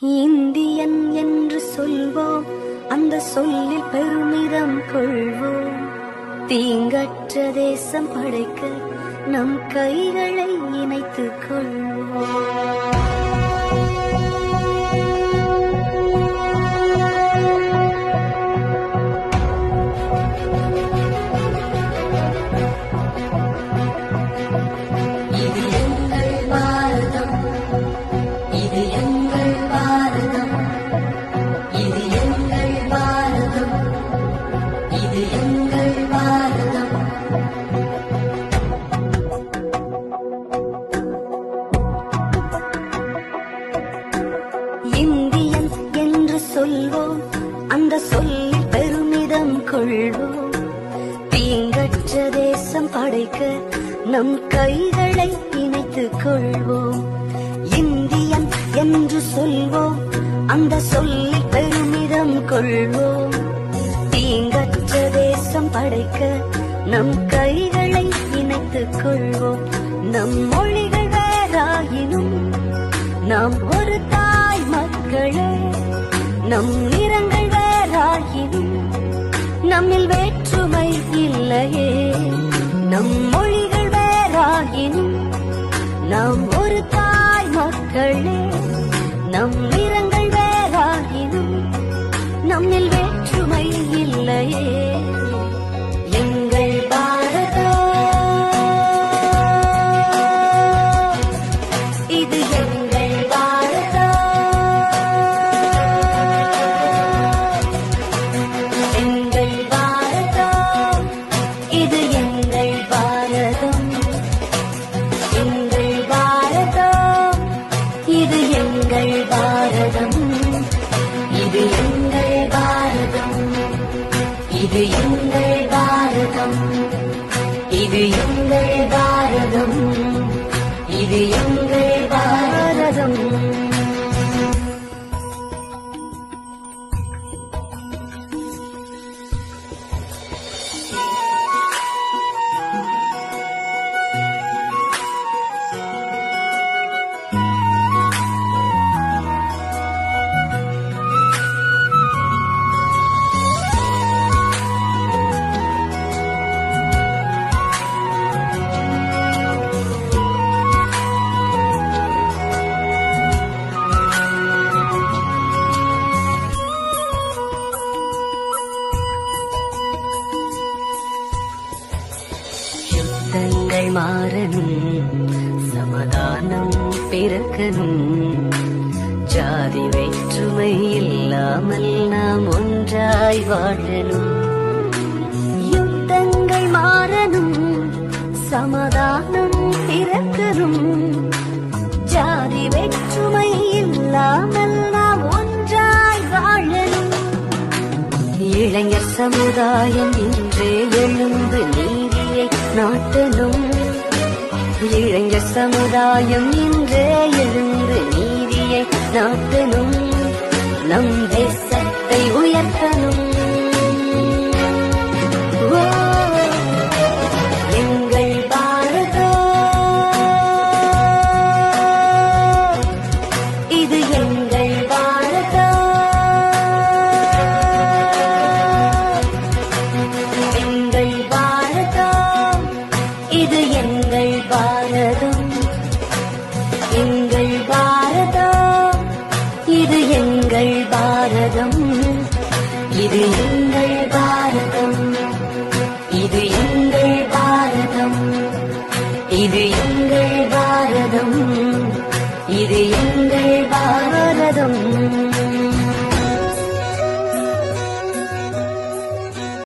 Indian என்று சொல்வோம், அந்த சொல்லில் பெருமிதம் கொள்வோம். தீங்கற்ற தேசம் படைக்க நம் கைகளை இணைத்துக் கொள்வோம். இந்தியன் என்று சொல்வோம், அந்த சொல்லில் பெருமிதம் கொள்வோம். தீங்கற்ற தேசம் படைக்க நம் கைகளை இணைத்துக் கொள்வோம். இந்தியன் என்று சொல்வோம், அந்த சொல்லில் பெருமிதம் கொள்வோம். தீங்கற்ற தேசம் படைக்க நம் கைகளை இணைத்துக் கொள்வோம். நம் மொழிகள் வேறாயினும் நாம் ஒரு தாய் மக்களே. நம் நிறங்கள் வேறாயினும் நம்மில் வேற்றுமை இல்லையே. நம் மொழிகள் வேறாயினும் நாம் ஒரு தாய் மக்களே. நம் நிறங்கள் வேறாயினும் நம்மில் வேற்றுமை இல்லையே. எங்கள் பாரதம் இது எங்கள் பாரதம். எங்கள் பாரதம் இது எங்கள் பாரதம். எங்கள் பாரதம் இது எங்கள் பாரதம். இது எங்கள் பாரதம். இது எங்கள் பாரதம். இது எங்கள் பாரதம். இது எங்கள் பாரதம். யுத்தங்கள் மாறணும், சமாதானம் பிறக்கணும். ஜாதி வேற்றுமை இல்லாமல் நாம் ஒன்றாய் வாழணும். யுத்தங்கள் மாறணும், சமாதானம் பிறக்கணும். ஜாதி வேற்றுமை இல்லாமல் நாம் ஒன்றாய் வாழணும். இளைஞர் சமுதாயம் இன்றே எழுந்து நீதியை நாட்டணும். இளைஞர் சமுதாயம் இன்றே எழுந்து நீதியை நாட்டணும். நம் தேசத்தை உயர்த்தணும். எங்கள் பாரதம் இது எங்கள் பாரதம். எங்கள் பாரதம் இது எங்கள் பாரதம். எங்கள் பாரதம் இது எங்கள் பாரதம். இது எங்கள் பாரதம். இது எங்கள் பாரதம். இது எங்கள் பாரதம். இது எங்கள் பாரதம்.